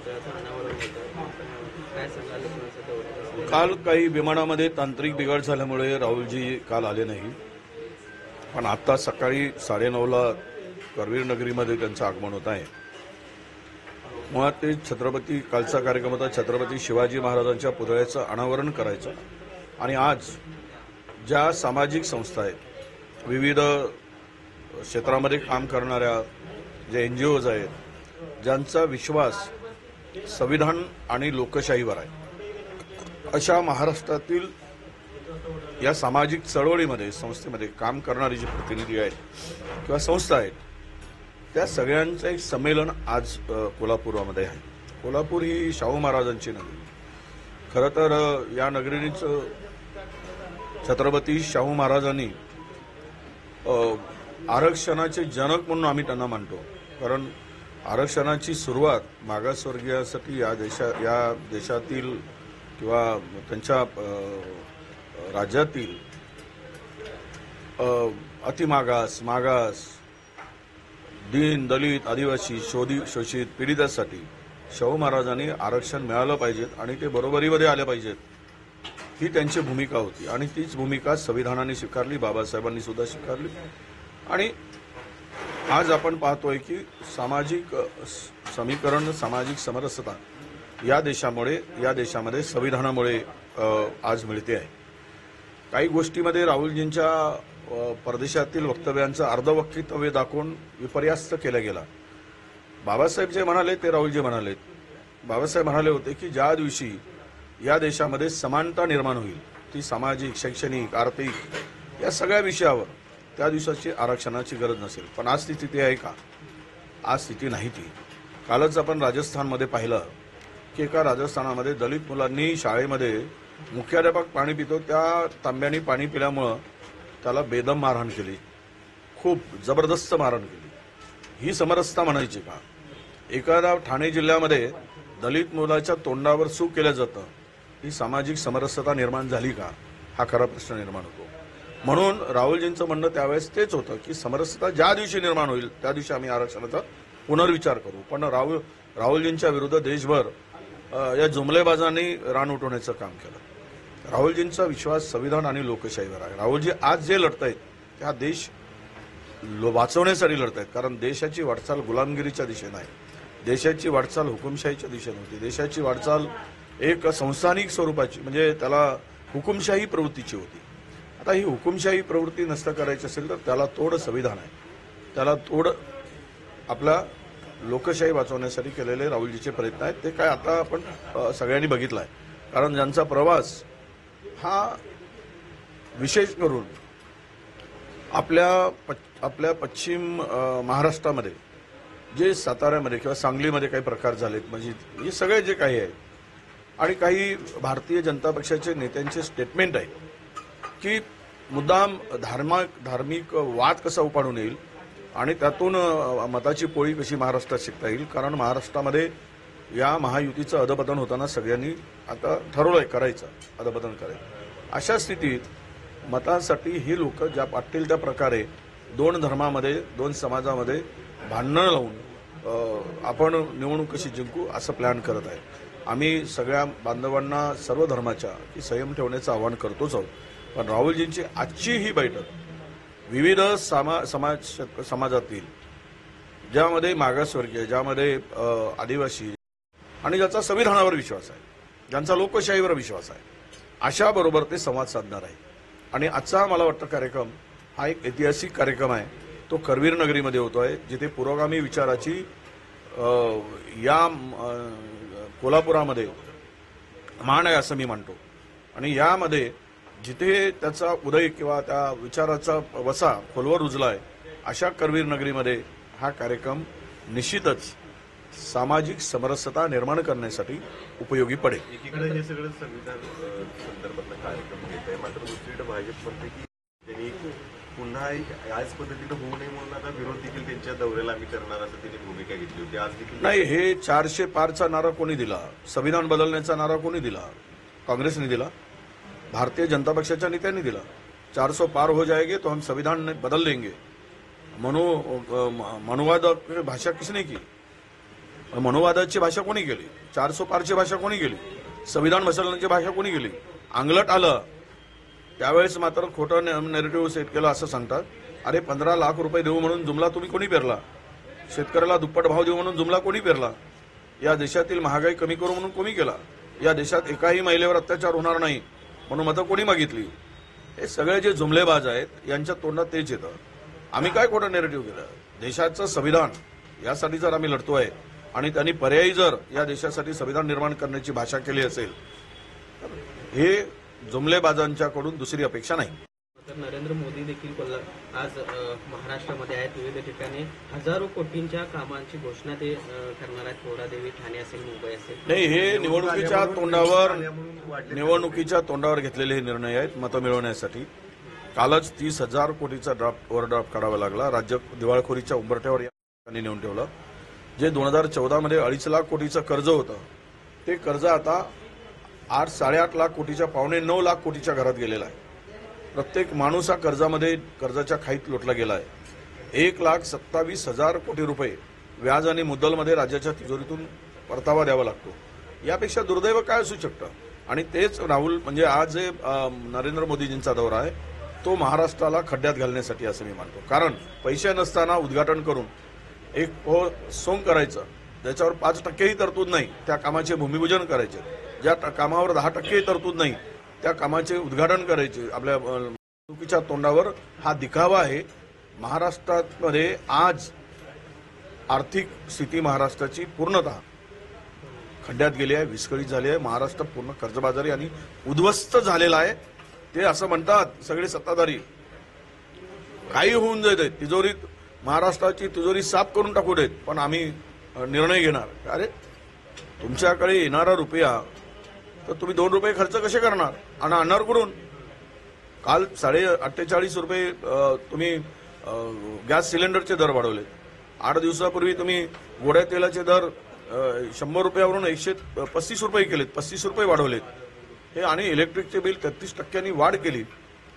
होतोय, असं अनावरण होतं. काय सांगाल कोणाचं तेवढं? काल काही विमानामध्ये तांत्रिक बिघाड झाल्यामुळे राहुलजी काल आले नाही, पण आता सकाळी 9:30ला करवीर नगरीमध्ये त्यांचं आगमन होत आहे. मुळात ते छत्रपती कालचा कार्यक्रम होता छत्रपती शिवाजी महाराजांच्या पुतळ्याचं अनावरण करायचं. आणि आज ज्या सामाजिक संस्था आहेत, विविध क्षेत्रामध्ये काम करणाऱ्या जे NGOज आहेत, ज्यांचा विश्वास संविधान आणि लोकशाहीवर आहे, अशा महाराष्ट्रातील या सामाजिक चळवळीमध्ये संस्थेमध्ये काम करणारी जी प्रतिनिधी आहेत किंवा संस्था आहेत, त्या सगळ्यांचं एक संमेलन आज कोल्हापूरमध्ये आहे. कोल्हापूर ही शाहू महाराजांची नगरी. खरं तर या नगरीच छत्रपती शाहू महाराजांनी आरक्षणाचे जनक म्हणून आम्ही त्यांना मानतो. कारण आरक्षणाची सुरुवात मागासवर्गीयासाठी या देशातील किंवा त्यांच्या राज्यातील अतिमागास, मागास, दीन, दलित, आदिवासी, शोषित, पीडितांसाठी शाहू महाराजांनी आरक्षण मिळालं पाहिजेत आणि ते बरोबरीमध्ये आले पाहिजेत, ही त्यांची भूमिका होती. आणि तीच भूमिका संविधानाने स्वीकारली, बाबासाहेबांनी सुद्धा स्वीकारली. आणि आज आपण पाहतोय की सामाजिक समीकरण, सामाजिक समरसता या देशामध्ये संविधानामुळे आज मिळते आहे. काही गोष्टीमध्ये राहुलजींच्या परदेशातील वक्तव्यांचं अर्धवक्तव्य दाखवून विपर्यास्त केला गेला. बाबासाहेब जे म्हणाले ते राहुलजी म्हणाले. बाबासाहेब म्हणाले होते की ज्या दिवशी या देशामध्ये समानता निर्माण होईल, ती सामाजिक, शैक्षणिक, आर्थिक या सगळ्या विषयावर, त्या दिवसाची आरक्षणाची गरज नसेल. पण आज ती स्थिती आहे का? आज स्थिती नाही ती. कालच आपण राजस्थानमध्ये पाहिलं की एका राजस्थानामध्ये दलित मुलांनी शाळेमध्ये मुख्याध्यापक पाणी पितो त्या तांब्याने पाणी पिल्यामुळं त्याला बेदम मारहाण केली, खूप जबरदस्त मारहाण केली. ही समरसता म्हणायची का? एखाद्या ठाणे जिल्ह्यामध्ये दलित मुलाच्या तोंडावर सूप केलं जातं, ही सामाजिक समरसता निर्माण झाली का? हा खरा प्रश्न निर्माण होतो. म्हणून राहुलजींचं म्हणणं त्यावेळेस तेच होतं की समरसता ज्या दिवशी निर्माण होईल त्या दिवशी आम्ही आरक्षणाचा पुनर्विचार करू. पण राहुलजींच्या विरुद्ध देशभर या जुमलेबाजांनी रान उठवण्याचं काम केलं. राहुलजींचा विश्वास संविधान आणि लोकशाहीवर आहे. राहुलजी आज जे लढतायत त्या देश वाचवण्यासाठी लढतायत. कारण देशाची वाटचाल गुलामगिरीच्या दिशेनं आहे, देशाची वाटचाल हुकुमशाहीच्या दिशेनं होती, देशाची वाटचाल एक संस्थानिक स्वरूपाची म्हणजे त्याला हुकुमशाही प्रवृत्तीची होती. आता ही हुकुमशाही प्रवृत्ती नष्ट करायची असेल तर त्याला तोड संविधान आहे, त्याला तोड आपला लोकशाही वाचवण्यासाठी केलेले राहुलजीचे प्रयत्न आहेत. ते काय आता आपण सगळ्यांनी बघितलं आहे. कारण ज्यांचा प्रवास हा विशेष करून आपल्या पश्चिम महाराष्ट्रामध्ये जे साताऱ्यामध्ये किंवा सांगलीमध्ये काही प्रकार झालेत, म्हणजे हे सगळे जे काही आहे आणि काही भारतीय जनता पक्षाचे नेत्यांचे स्टेटमेंट आहे की मुद्दाम धार्मिक वाद कसा उपाडून येईल आणि त्यातून मताची पोळी कशी महाराष्ट्रात शिकता येईल. कारण महाराष्ट्रामध्ये या महायुतीचं अधपतन होताना सगळ्यांनी आता ठरवलंय करायचं, अधपतन करायचं. अशा स्थितीत मतांसाठी ही लोक ज्या वाटतील त्या प्रकारे दोन धर्मामध्ये, दोन समाजामध्ये भांडणं लावून आपण निवडणूक कशी जिंकू असं प्लॅन करत आहे. आम्ही सगळ्या बांधवांना सर्व धर्माच्या की संयम ठेवण्याचं आवाहन करतोच आहोत. पण राहुलजींची आजची ही बैठक विविध समाजातील, ज्यामध्ये मागासवर्गीय, ज्यामध्ये आदिवासी आणि ज्याचा संविधानावर विश्वास आहे, ज्यांचा लोकशाहीवर विश्वास आहे, अशा बरोबर ते संवाद साधणार आहे. आणि आजचा मला वाटतं कार्यक्रम हा एक ऐतिहासिक कार्यक्रम आहे. तो करवीर नगरीमध्ये होतो आहे, जिथे पुरोगामी विचाराची या कोल्हापुरामध्ये मान आहे असं मी मानतो. आणि यामध्ये जिथे त्याचा उदय किंवा त्या विचाराचा वसा खोलवर रुजला आहे, अशा करवीर नगरीमध्ये हा कार्यक्रम निश्चितच सामाजिक समरसता निर्माण करण्यासाठी उपयोगी पडेल. एकीकडे हे सगळं संविधान संदर्भातला कार्यक्रम घेत आहे, मात्र दुसरीकडे भाजप म्हणते की त्यांनी पुन्हा याच पद्धतीनं होऊ नये म्हणून आता विरोध देखील त्यांच्या दौऱ्याला आम्ही करणार असं त्यांनी भूमिका घेतली होती. आज देखील नाही, हे 400 पारचा नारा कोणी दिला? संविधान बदलण्याचा नारा कोणी दिला? काँग्रेसने दिला, भारतीय जनता पक्षाच्या नेत्यांनी दिला. 400 पार हो जाएंगे तो हम संविधान बदल देंगे. मनुवाद भाषा किसने की? मनोवादाची भाषा कोणी केली? 400 पारची भाषा कोणी केली? संविधान बसवण्याची भाषा कोणी केली? अंगलट आलं त्यावेळेस मात्र खोटं नेरेटिव्ह सेट केलं असं सांगतात. अरे 15 लाख रुपये देऊ म्हणून जुमला तुम्ही कोणी पेरला? शेतकऱ्याला दुप्पट भाव देऊ म्हणून जुमला कोणी पेरला? या देशातील महागाई कमी करू म्हणून कोणी केला? या देशात एकाही महिलेवर अत्याचार होणार नाही म्हणून मतं कोणी मागितली? हे सगळे जे जुमलेबाज आहेत यांच्या तोंडात तेच येतं. आम्ही काय खोटं नेरेटिव्ह केलं? देशाचं संविधान यासाठी जर आम्ही लढतोय आणि त्यांनी पर्यायी जर या देशासाठी संविधान निर्माण करण्याची भाषा केली असेल तर हे जुमलेबाजांच्याकडून दुसरी अपेक्षा नाही. तर नरेंद्र मोदी देखील आज महाराष्ट्रामध्ये आहेत. विविध ठिकाणी हजारो कोटींच्या कामांची घोषणा ते करणार आहेत. पोरादेवी, ठाणे असेल, मुंबई असेल. नाही, हे निवडणुकीच्या तोंडावर घेतलेले हे निर्णय आहेत मतं मिळवण्यासाठी. कालच 30,000 कोटीचा ओव्हरड्राफ्ट काढावा लागला. राज्य दिवाळखोरीच्या उंबरठ्यावर या ठिकाणी नेऊन ठेवलं. जे 2014 मध्ये 2.5 लाख कोटीचं कर्ज होतं ते कर्ज आता 8-8.5 लाख कोटीच्या 8.95 लाख कोटीच्या घरात गेलेला आहे. प्रत्येक माणूस हा कर्जाच्या खाईत लोटला गेला आहे. 1,27,000 कोटी रुपये व्याज आणि मुद्दलमध्ये राज्याच्या तिजोरीतून परतावा द्यावा लागतो. यापेक्षा दुर्दैव काय असू शकतं? आणि तेच राहुल म्हणजे आज जे नरेंद्र मोदीजींचा दौरा आहे तो महाराष्ट्राला खड्ड्यात घालण्यासाठी असं मी मानतो. कारण पैसे नसताना उद्घाटन करून एक सोंग करायचं ज्याच्यावर 5%ही तरतूद नाही त्या कामाचे भूमिपूजन करायचे. ज्या कामावर 10%ही तरतूद नाही त्या कामाचे उद्घाटन करायचे. आपल्या निवडणुकीच्या तोंडावर हा दिखावा आहे. महाराष्ट्रामध्ये आज आर्थिक स्थिती महाराष्ट्राची पूर्णतः खड्ड्यात गेली आहे, विस्कळीत झाली आहे. महाराष्ट्र पूर्ण कर्जबाजारी आणि उद्ध्वस्त झालेला आहे. ते असं म्हणतात सगळे सत्ताधारी काही होऊन जात आहेत, तिजोरीत महाराष्ट्राची तिजोरी साफ करून टाकू देत, पण आम्ही निर्णय घेणार. अरे तुमच्याकडे येणारा रुपया तर तुम्ही 2 रुपये खर्च कसे करणार आणि आणणार कुठून? काल 48.5 रुपये तुम्ही गॅस सिलेंडरचे दर वाढवले. 8 दिवसापूर्वी तुम्ही गोड्या तेलाचे दर 100 रुपयावरून 135 रुपये केलेत, 35 रुपये वाढवलेत. हे आणि इलेक्ट्रिकचे बिल 33% वाढ केली.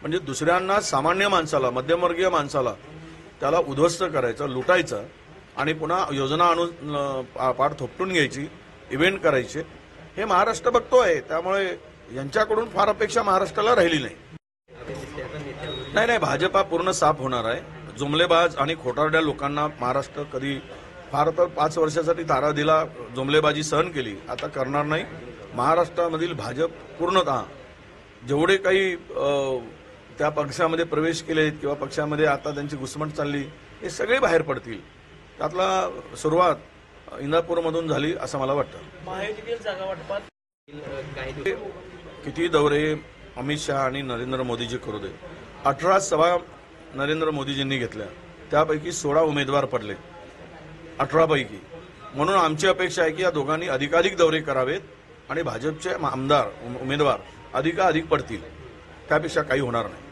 म्हणजे दुसऱ्यांना, सामान्य माणसाला, मध्यमवर्गीय माणसाला त्याला उद्ध्वस्त करायचं, लुटायचं आणि पुन्हा योजना आणून पाठ थोपटून घ्यायची, इव्हेंट करायचे. हे महाराष्ट्र बघतोय. त्यामुळे यांच्याकडून फार अपेक्षा महाराष्ट्राला राहिली नाही. नाही, भाजपा पूर्ण साफ होणार आहे. जुमलेबाज आणि खोटारड्या लोकांना महाराष्ट्र कधी फार तर 5 वर्षासाठी तारा दिला, जुमलेबाजी सहन केली, आता करणार नाही. महाराष्ट्रामधील भाजप पूर्णतः जेवढे काही त्या पक्षामध्ये प्रवेश केले किंवा पक्षामध्ये आता त्यांची घुसमट चालली हे सगळे बाहेर पडतील. त्यातला सुरुवात इंदापूरमधून झाली असं मला वाटतं. महायुतीतील जागा वाटपात किती दौरे अमित शहा आणि नरेंद्र मोदीजी करू दे, 18 सभा नरेंद्र मोदीजींनी घेतल्या, त्यापैकी 16 उमेदवार पडले 18 पैकी. म्हणून आमची अपेक्षा आहे की या दोघांनी अधिकाधिक दौरे करावेत आणि भाजपचे आमदार उमेदवार अधिकाधिक पडतील. त्यापेक्षा काही होणार नाही.